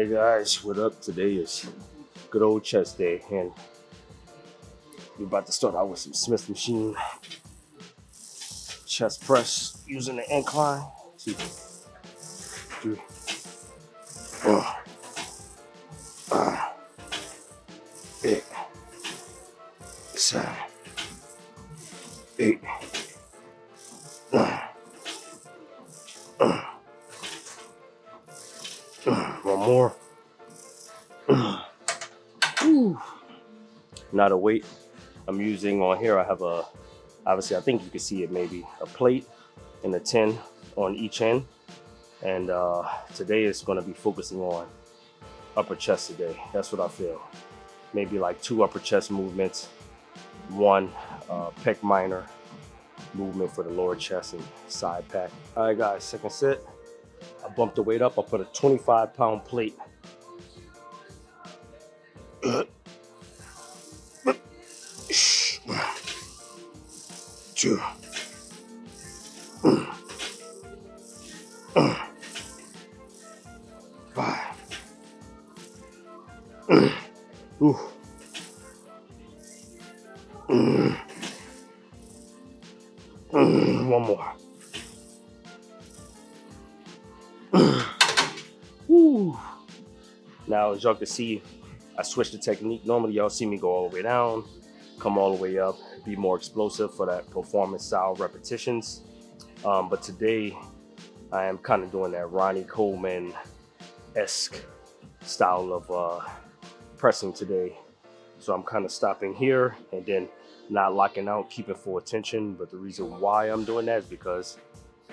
Hey guys, what up? Today is good old chest day, and we're about to start out with some Smith machine chest press using the incline. 2, 3, 4, 5, 8, 7, 8, 9. One more. Now the weight I'm using on here, I have obviously I think you can see it, maybe a plate and a 10 on each end. And today is going to be focusing on upper chest today. That's what I feel. Maybe like 2 upper chest movements, 1 pec minor movement for the lower chest and side pack. All right guys, second set. I bumped the weight up. I put a 25-pound plate. 2, 5. One more. Now, as y'all can see, I switched the technique. Normally, y'all see me go all the way down, come all the way up, be more explosive for that performance style repetitions. But today, I am kind of doing that Ronnie Coleman-esque style of pressing today. So I'm kind of stopping here and then not locking out, keeping full attention. But the reason why I'm doing that is because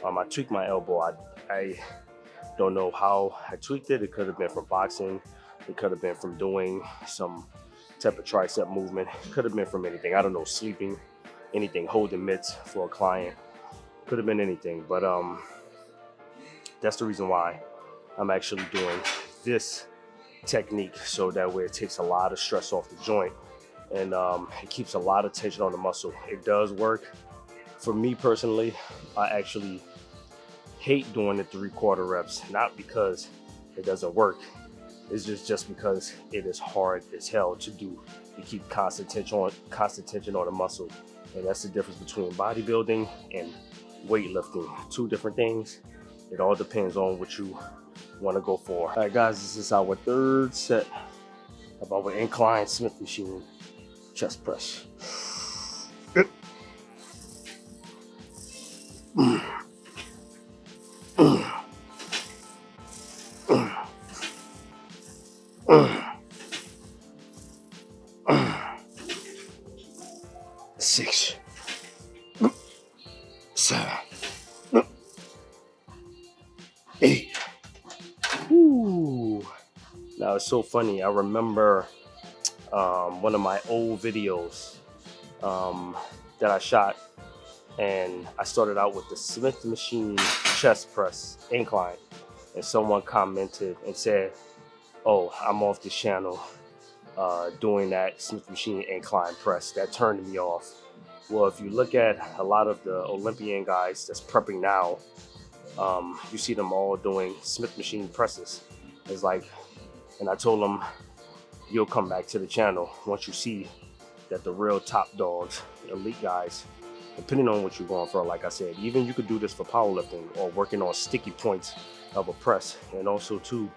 I tweaked my elbow. I don't know how I tweaked it. It could have been from boxing. It could have been from doing some type of tricep movement. It could have been from anything. I don't know, sleeping, anything, holding mitts for a client. Could have been anything. But that's the reason why I'm actually doing this technique, so that way it takes a lot of stress off the joint and it keeps a lot of tension on the muscle. It does work. For me personally, I actually hate doing the 3/4 reps, not because it doesn't work. It's just because it is hard as hell to do. You keep constant tension on the muscle, and that's the difference between bodybuilding and weightlifting. 2 different things. It all depends on what you want to go for. All right, guys, this is our 3rd set of our incline Smith machine chest press. 6, 7, 8. Now it's so funny. I remember one of my old videos that I shot, and I started out with the Smith machine chest press incline, and someone commented and said, "Oh, I'm off this channel doing that Smith machine incline press." That turned me off. Well, if you look at a lot of the Olympian guys that's prepping now, you see them all doing Smith machine presses. It's like, and I told them, you'll come back to the channel once you see that the real top dogs, elite guys, depending on what you're going for, like I said, even you could do this for powerlifting or working on sticky points of a press. And also too,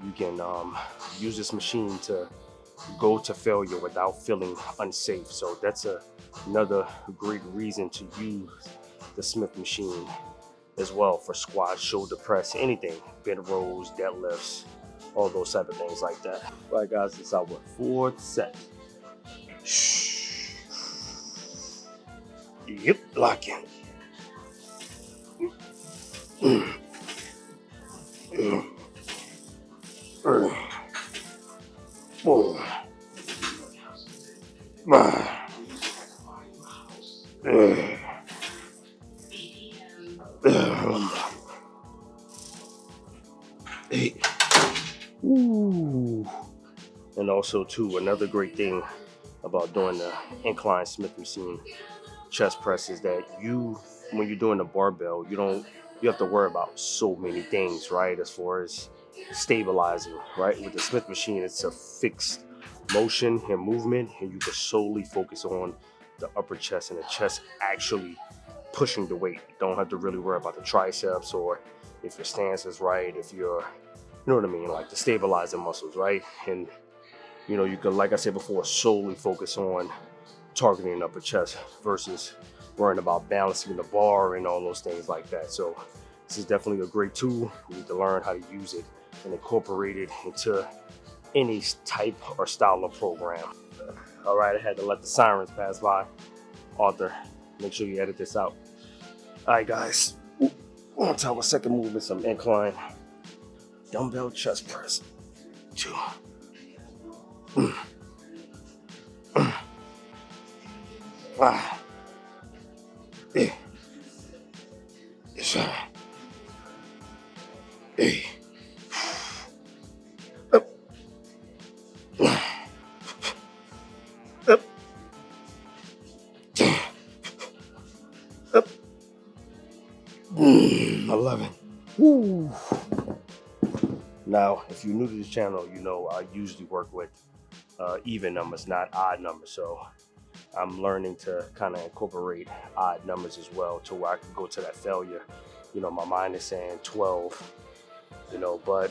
you can use this machine to go to failure without feeling unsafe. So that's another great reason to use the Smith machine as well for squats, shoulder press, anything, bent rows, deadlifts, all those type of things like that. All right, guys, it's our 4th set. Yep, lock in. Four, 5, 8. And also too, another great thing about doing the incline Smith machine chest press is that when you're doing the barbell, you have to worry about so many things, right? As far as stabilizing, right? With the Smith machine, it's a fixed motion and movement, and you can solely focus on the upper chest and the chest actually pushing the weight. You don't have to really worry about the triceps, or if your stance is right, if you're, you know what I mean, like the stabilizing muscles, right? And you know, you can, like I said before, solely focus on targeting upper chest versus worrying about balancing the bar and all those things like that. So this is definitely a great tool. You need to learn how to use it and incorporate it into any type or style of program. All right, I had to let the sirens pass by. Arthur, make sure you edit this out. All right, guys. On top of second movement, some incline dumbbell chest press. 2. Ah. Hey. Yes, hey. Up. Up. Up. 11. Woo. Now, if you're new to this channel, you know I usually work with even numbers, not odd numbers. So I'm learning to kind of incorporate odd numbers as well, to where I can go to that failure. You know, my mind is saying 12, you know, but,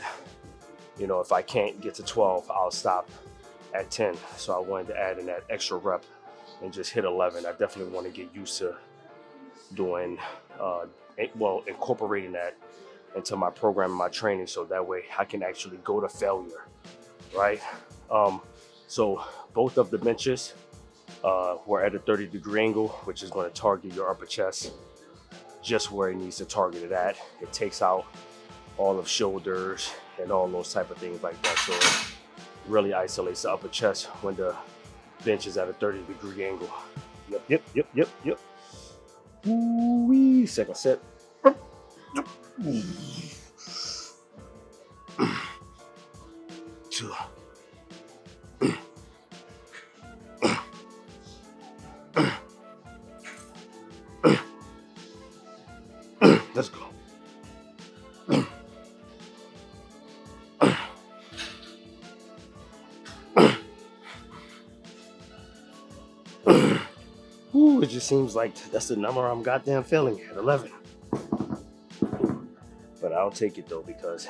you know, if I can't get to 12, I'll stop at 10. So I wanted to add in that extra rep and just hit 11. I definitely want to get used to doing, incorporating that into my program and my training, so that way I can actually go to failure, right? So both of the benches were at a 30-degree angle, which is going to target your upper chest just where it needs to target it at. It takes out all of shoulders and all those type of things like that. So it really isolates the upper chest when the bench is at a 30-degree angle. Yep. Ooh-wee. Second set. 2. Let's go. Ooh, it just seems like that's the number I'm goddamn failing at, 11. But I'll take it though, because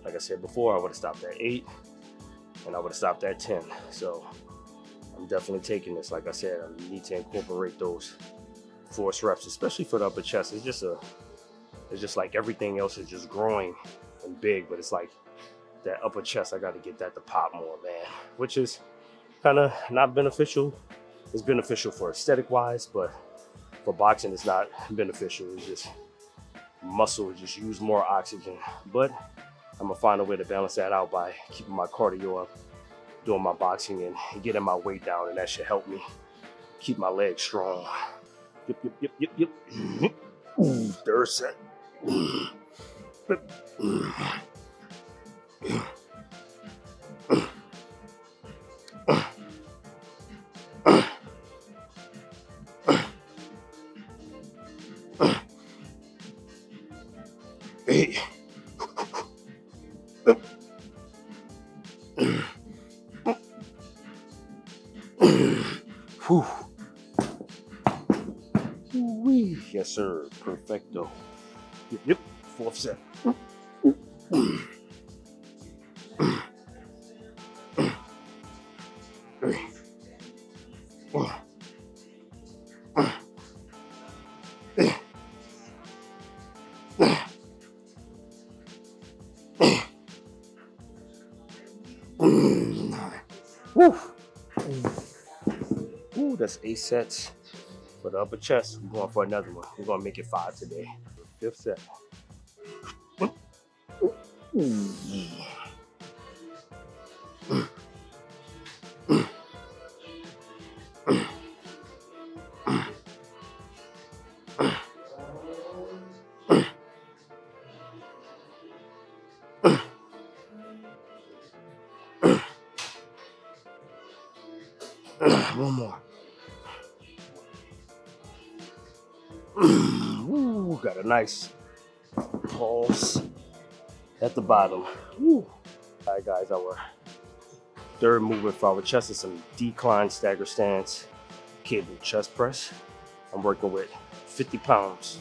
like I said before, I would have stopped at 8 and I would have stopped at 10. So I'm definitely taking this. Like I said, I need to incorporate those force reps, especially for the upper chest. It's just like everything else is just growing and big, but it's like that upper chest, I got to get that to pop more, man, which is kind of not beneficial. It's beneficial for aesthetic wise, but for boxing, it's not beneficial. It's just muscle, just use more oxygen. But I'm gonna find a way to balance that out by keeping my cardio up, doing my boxing and getting my weight down, and that should help me keep my legs strong. Yep. Ooh, third set. Hey. Whew. Wee. Yes, sir. Perfecto. Yep. Fourth set. Woo. Ooh, that's 8 sets for the upper chest. We're going for another one. We're gonna make it 5 today. 5th set. One more. Ooh, got a nice pulse at the bottom. Woo. All right, guys, our third movement for our chest is some decline stagger stance, cable chest press. I'm working with 50 pounds.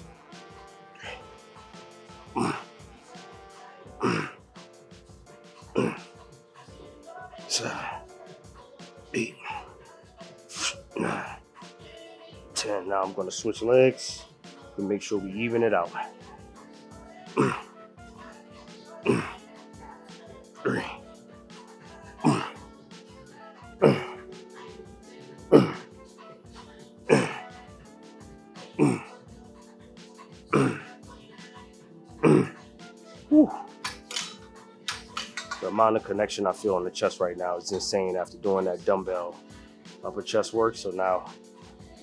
7, 8, 9, 10. Now I'm going to switch legs to make sure we even it out. 3. 'Whew. The amount of connection I feel on the chest right now is insane after doing that dumbbell upper chest work. So now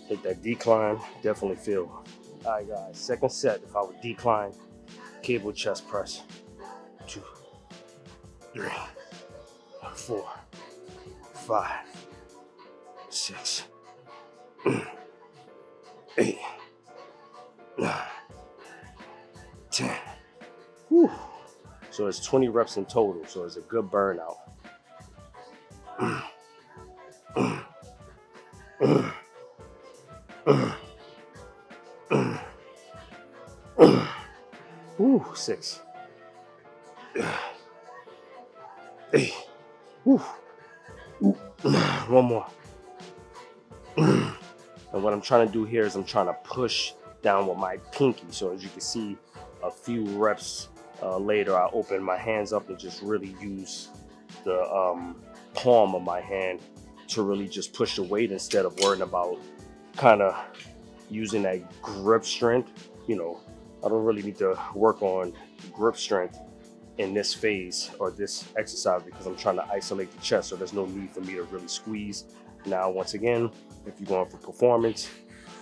hit that decline, definitely feel. All right, guys, second set. If I would decline, cable chest press. 2, 3, 4, 5, 6, 8, 9, 10. Whew. So it's 20 reps in total, so it's a good burnout. Whew, 6, 8. Whew. One more. And what I'm trying to do here is I'm trying to push down with my pinky. So as you can see, a few reps later, I open my hands up and just really use the palm of my hand to really just push the weight instead of worrying about kind of using that grip strength. You know, I don't really need to work on grip strength in this phase or this exercise because I'm trying to isolate the chest, so there's no need for me to really squeeze. Now, once again, if you're going for performance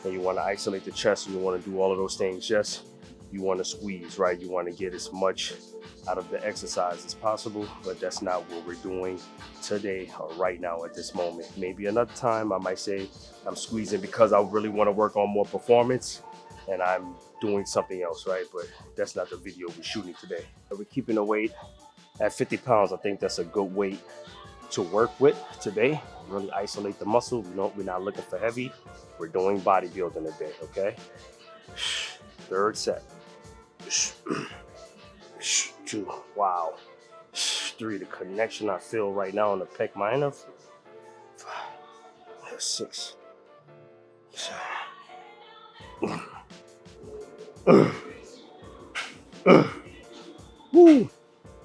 and you want to isolate the chest and you want to do all of those things, yes, you want to squeeze, right? You want to get as much out of the exercise as possible, but that's not what we're doing today or right now at this moment. Maybe another time I might say I'm squeezing because I really want to work on more performance and I'm doing something else, right? But that's not the video we're shooting today. We're keeping the weight at 50 pounds. I think that's a good weight to work with today. Really isolate the muscle. We're not looking for heavy. We're doing bodybuilding today, okay? Third set. 2, wow. 3, the connection I feel right now in the pec minor. 5, 6, 7. Woo.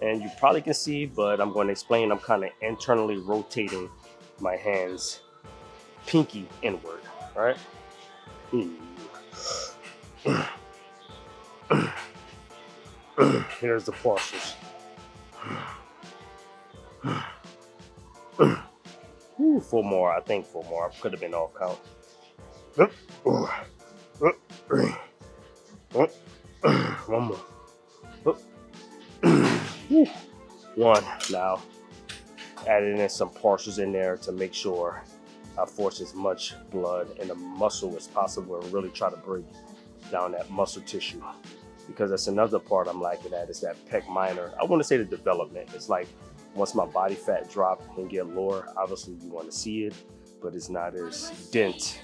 And you probably can see, but I'm going to explain. I'm kind of internally rotating my hands, pinky inward, right? Here's the partials. Ooh, 4 more. I think 4 more. I could have been off count. 1 more. 1. Now, adding in some partials in there to make sure I force as much blood in the muscle as possible and really try to break down that muscle tissue. Because that's another part I'm lacking at, is that pec minor. I want to say the development. It's like once my body fat drop and get lower, obviously you want to see it, but it's not as dense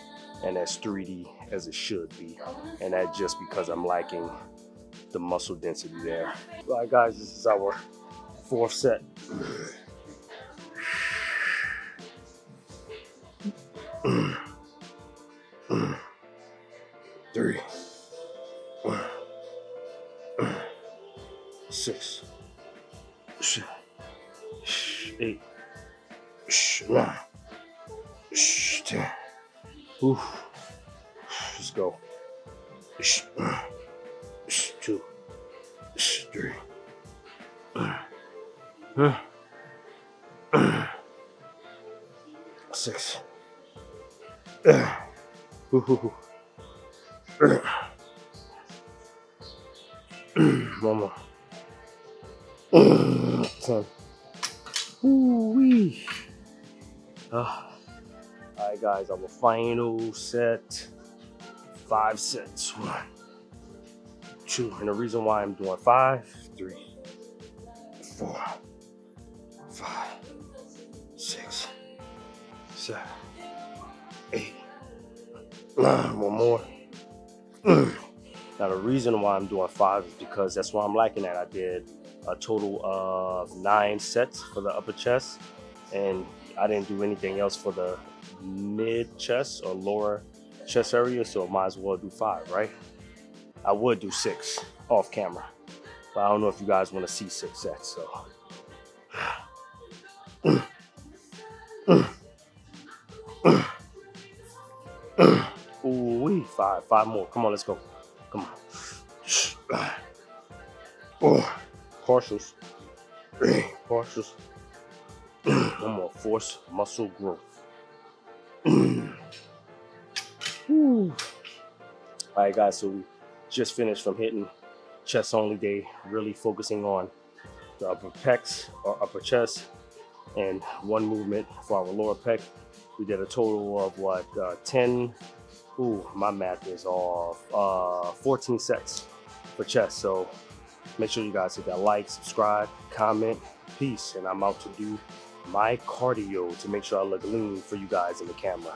and as 3D as it should be. And that's just because I'm lacking the muscle density there. All right, guys, this is our 4th set. 3, 6, 7, 8, 9, 10. Ooh. Let's go. 2, 3. 6. One more. 10. Ooh-wee. All right, guys, our final set. 5 sets. 1, 2. And the reason why I'm doing 5, 3, 4, 5, 6, 7, 8, 9. One more. Now the reason why I'm doing 5 is because that's what I'm liking at. I did a total of 9 sets for the upper chest, and I didn't do anything else for the mid chest or lower chest area, so I might as well do 5, right? I would do 6 off camera, but I don't know if you guys want to see 6 sets, so. Ooh, 5 more. Come on, let's go. Come on. Oh, partials. Partials. One more. Force muscle growth. All right, guys. So we just finished from hitting chest only day, really focusing on the upper pecs or upper chest, and one movement for our lower pec. We did a total of what, 10. Ooh, my math is off. 14 sets for chest. So make sure you guys hit that like, subscribe, comment. Peace. And I'm out to do my cardio to make sure I look lean for you guys in the camera.